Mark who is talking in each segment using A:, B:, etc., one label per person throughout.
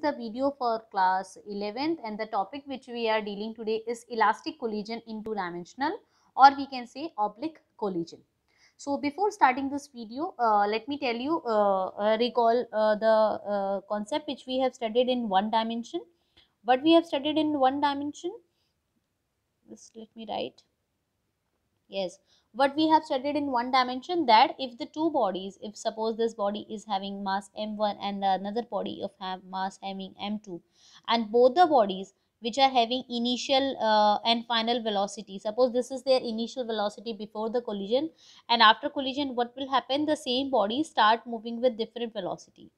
A: the video for class 11th, and the topic which we are dealing today is elastic collision in two-dimensional, or we can say oblique collision. So before starting this video, let me tell you, recall the concept which we have studied in one dimension. What we have studied in one dimension, just let me write. Yes, what we have studied in one dimension, that if the two bodies, if suppose this body is having mass m1 and the another body of mass having m2, and both the bodies which are having initial and final velocity, suppose this is their initial velocity before the collision, and after collision what will happen, the same bodies start moving with different velocity,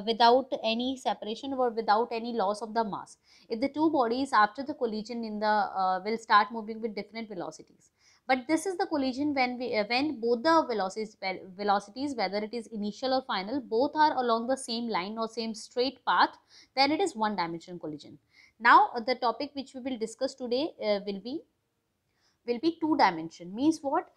A: without any separation or without any loss of the mass. If the two bodies after the collision in the will start moving with different velocities, but this is the collision when when both the velocities, whether it is initial or final, both are along the same line or same straight path, then it is one dimensional collision. Now the topic which we will discuss today will be two dimension. Means what?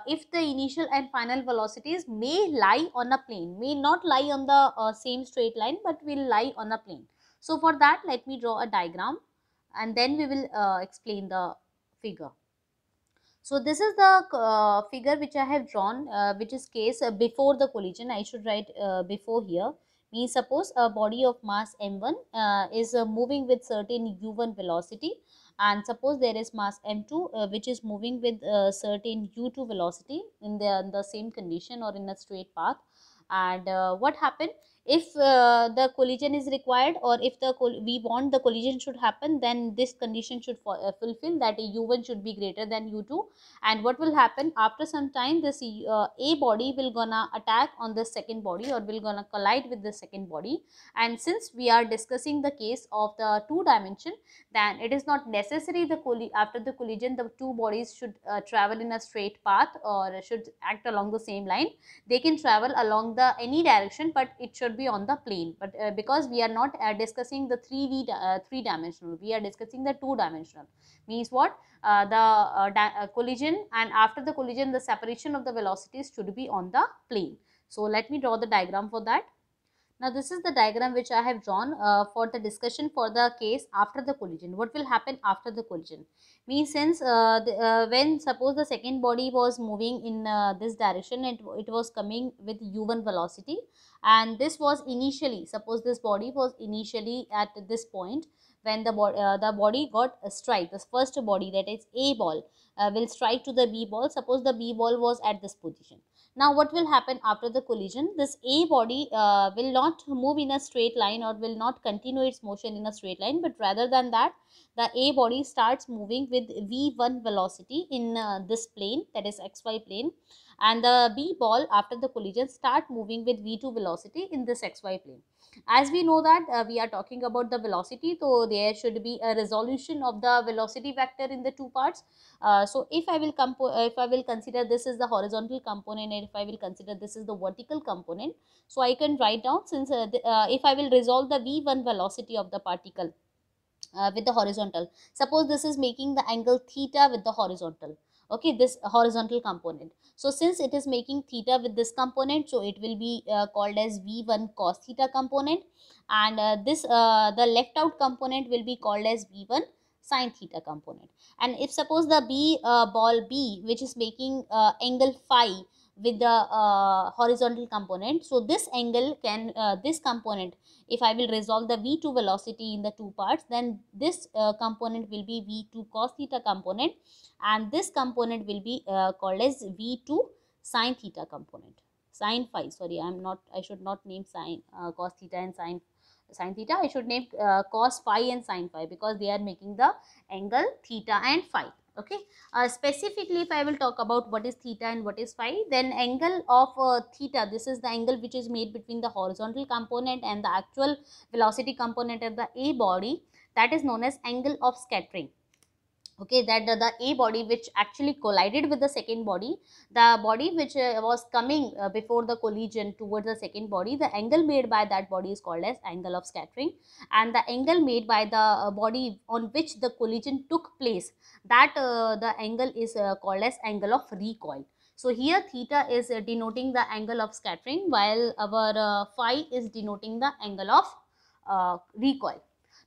A: If the initial and final velocities may lie on a plane, may not lie on the same straight line, but will lie on a plane. So for that, let me draw a diagram, and then we will explain the figure. So this is the figure which I have drawn, which is case before the collision. I should write before here. Means suppose a body of mass m1 is moving with certain u1 velocity, and suppose there is mass m2 which is moving with certain u2 velocity in the same condition or in a straight path. And what happened if the collision is required, or if we want the collision should happen, then this condition should fulfill, that u1 should be greater than u2. And what will happen after some time, this a body will gonna attack on the second body, or will gonna collide with the second body. And since we are discussing the case of the two dimension, then it is not necessary after the collision the two bodies should travel in a straight path or should act along the same line. They can travel along the any direction, but it should be on the plane. But because we are not discussing the three dimensional, we are discussing the two dimensional. Means what? The collision, and after the collision the separation of the velocities should be on the plane. So let me draw the diagram for that. Now this is the diagram which I have drawn for the discussion for the case after the collision. What will happen after the collision? Means since when suppose the second body was moving in this direction, it was coming with u1 velocity, and this was initially, suppose this body was initially at this point, when the body got a strike, the first body, that is a ball, will strike to the b ball. Suppose the b ball was at this position. Now what will happen after the collision? This a body will not move in a straight line, or will not continue its motion in a straight line, but rather than that, the a body starts moving with v1 velocity in this plane, that is xy plane, and the b ball after the collision start moving with v2 velocity in this xy plane. As we know that we are talking about the velocity, so there should be a resolution of the velocity vector in the two parts. So if I will consider this is the horizontal component, and if I will consider this is the vertical component, so I can write down, since if I will resolve the v1 velocity of the particle with the horizontal, suppose this is making the angle theta with the horizontal, okay, this horizontal component. So since it is making theta with this component, so it will be called as v1 cos theta component, and this the left out component will be called as v1 sin theta component. And if suppose the ball b, which is making angle phi with the horizontal component, so this angle can this component, if I will resolve the v2 velocity in the two parts, then this component will be v2 cos theta component, and this component will be called as v2 sin theta component. Sin phi, sorry, I should not name sin cos theta and sin theta. I should name cos phi and sin phi, because they are making the angle theta and phi. Okay, specifically if I will talk about what is theta and what is phi, then angle of theta, this is the angle which is made between the horizontal component and the actual velocity component of the a body, that is known as angle of scattering. Okay, that the a body which actually collided with the second body, the body which was coming before the collision towards the second body, the angle made by that body is called as angle of scattering, and the angle made by the body on which the collision took place, that the angle is called as angle of recoil. So here theta is denoting the angle of scattering, while our phi is denoting the angle of recoil.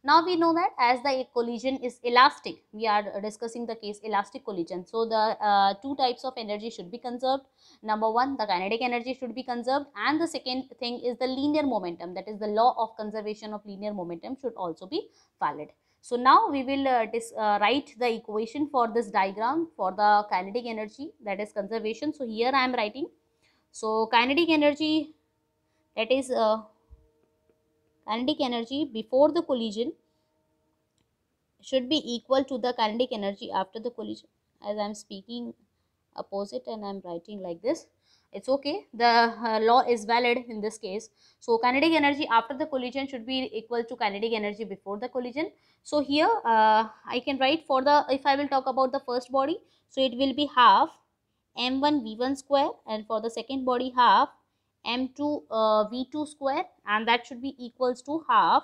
A: Now we know that as the collision is elastic, we are discussing the case elastic collision. So the two types of energy should be conserved. Number one, the kinetic energy should be conserved, and the second thing is the linear momentum, that is the law of conservation of linear momentum should also be valid. So now we will write the equation for this diagram for the kinetic energy, that is conservation. So here I am writing. So kinetic energy, that is kinetic energy before the collision should be equal to the kinetic energy after the collision. As I am speaking opposite and I am writing like this, it's okay, the law is valid in this case. So kinetic energy after the collision should be equal to kinetic energy before the collision. So here I can write for the, if I will talk about the first body, so it will be half m1 v1 square, and for the second body half m2 v2 square, and that should be equals to half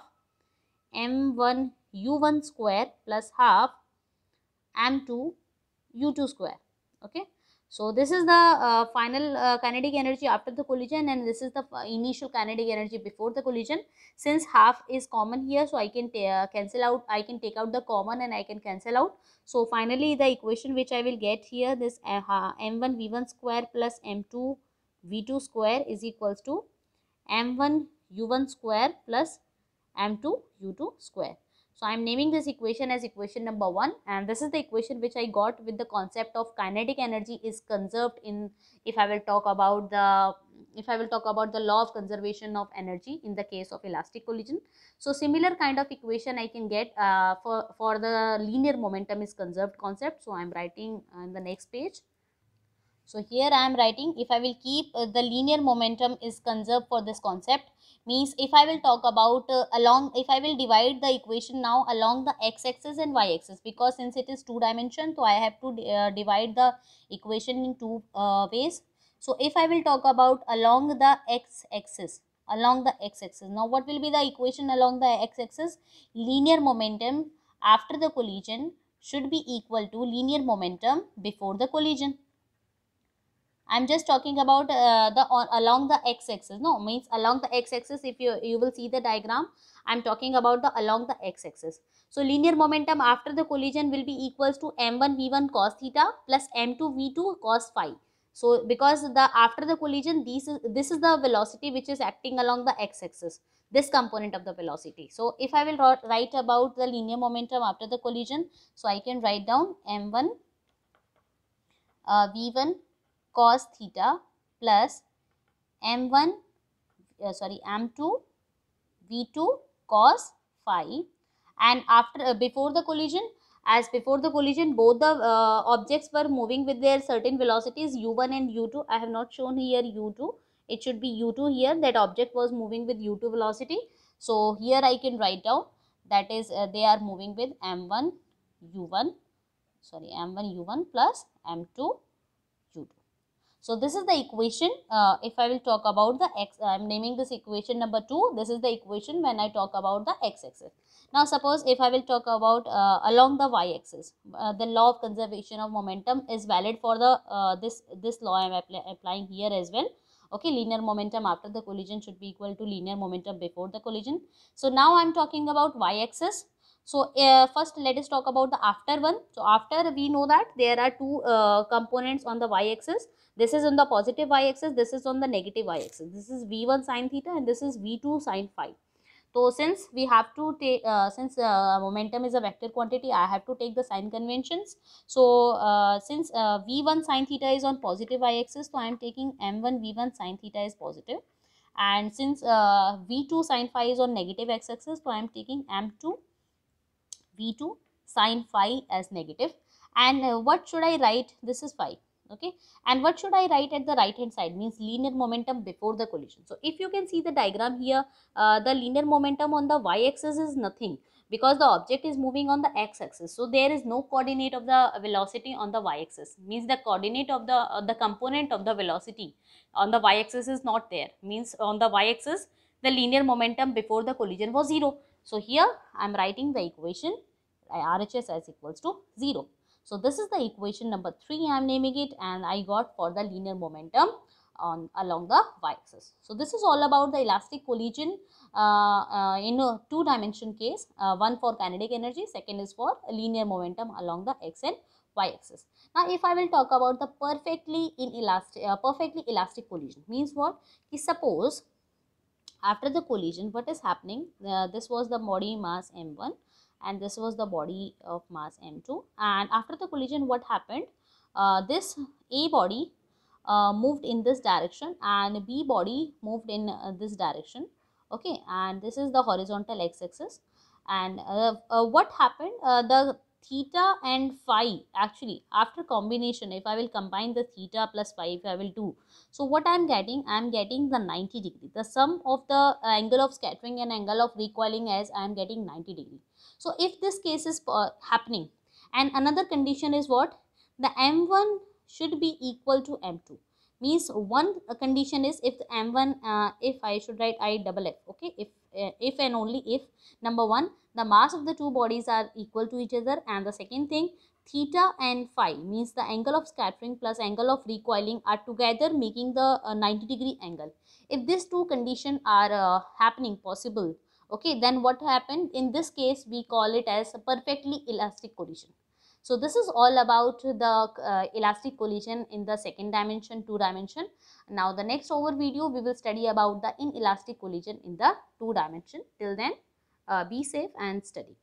A: m1 u1 square plus half m2 u2 square. Okay, so this is the final kinetic energy after the collision, and this is the initial kinetic energy before the collision. Since half is common here, so I can cancel out, I can take out the common and I can cancel out. So finally the equation which I will get here, this m1 v1 square plus m2 v2 square is equals to m1 u1 square plus m2 u2 square. So I am naming this equation as equation number 1, and this is the equation which I got with the concept of kinetic energy is conserved in, if I will talk about the law of conservation of energy in the case of elastic collision. So similar kind of equation I can get for the linear momentum is conserved concept. So I am writing on the next page. So here I am writing, if I will keep the linear momentum is conserved for this concept, means if I will talk about if I will divide the equation now along the x-axis and y-axis, because since it is two dimension, so I have to divide the equation in two ways. So if I will talk about along the x-axis, now what will be the equation along the x-axis? Linear momentum after the collision should be equal to linear momentum before the collision. I'm just talking about along the x-axis. No, means along the x-axis. If you will see the diagram, I'm talking about the along the x-axis. So linear momentum after the collision will be equals to m1 v1 cos theta plus m2 v2 cos phi. So because the after the collision, this is the velocity which is acting along the x-axis, this component of the velocity. So if I will write about the linear momentum after the collision, so I can write down m1 v1 cos theta plus m1 m2 v2 cos phi, and after before the collision, as before the collision both the objects were moving with their certain velocities u1 and u2. I have not shown here u2, it should be u2 here, that object was moving with u2 velocity. So here I can write down, that is they are moving with m1 u1 plus m2 u2. So this is the equation. If I will talk about the x, I am naming this equation number 2. This is the equation when I talk about the x-axis. Now suppose if I will talk about along the y-axis, the law of conservation of momentum is valid for the this law I am applying here as well. Okay, linear momentum after the collision should be equal to linear momentum before the collision. So now I am talking about y-axis. So first let us talk about the after one. So after, we know that there are two components on the y-axis. This is on the positive y-axis, this is on the negative y-axis. This is v1 sin theta and this is v2 sin phi. So since we have to take, momentum is a vector quantity, I have to take the sign conventions. So since v1 sin theta is on positive y-axis, so I am taking m1 v1 sin theta is positive. And since v2 sin phi is on negative x-axis, so I am taking m2 v2 sin phi as negative. And what should I write? This is phi. Okay, and what should I write at the right hand side? Means linear momentum before the collision. So if you can see the diagram here, the linear momentum on the y-axis is nothing, because the object is moving on the x-axis. So there is no coordinate of the velocity on the y-axis. Means the coordinate of the component of the velocity on the y-axis is not there. Means on the y-axis the linear momentum before the collision was 0. So here I am writing the equation RHS as equals to 0. So this is the equation number 3 I am naming it, and I got for the linear momentum along the y-axis. So this is all about the elastic collision in a two-dimension case, one for kinetic energy, second is for linear momentum along the x and y-axis. Now if I will talk about the perfectly elastic collision, means what? Suppose after the collision, what is happening? This was the body mass m1 and this was the body of mass m2, and after the collision what happened? This A body moved in this direction and B body moved in this direction, okay, and this is the horizontal x-axis. And what happened? The theta and phi, actually after combination, if I will combine the theta plus phi, if I will do, so what I am getting? I am getting the 90 degree. The sum of the angle of scattering and angle of recoiling, as I am getting 90 degree. So if this case is happening, and another condition is what? The m1 should be equal to m2. Means one condition is if the m1, if I should write I double f, okay, if and only if, number one, the mass of the two bodies are equal to each other, and the second thing, theta and phi, means the angle of scattering plus angle of recoiling are together making the 90-degree angle. If these two conditions are happening possible, okay, then what happened? In this case we call it as a perfectly elastic collision. So this is all about the elastic collision in the second dimension, two dimension. Now the next over video we will study about the inelastic collision in the two dimension. Till then, be safe and study.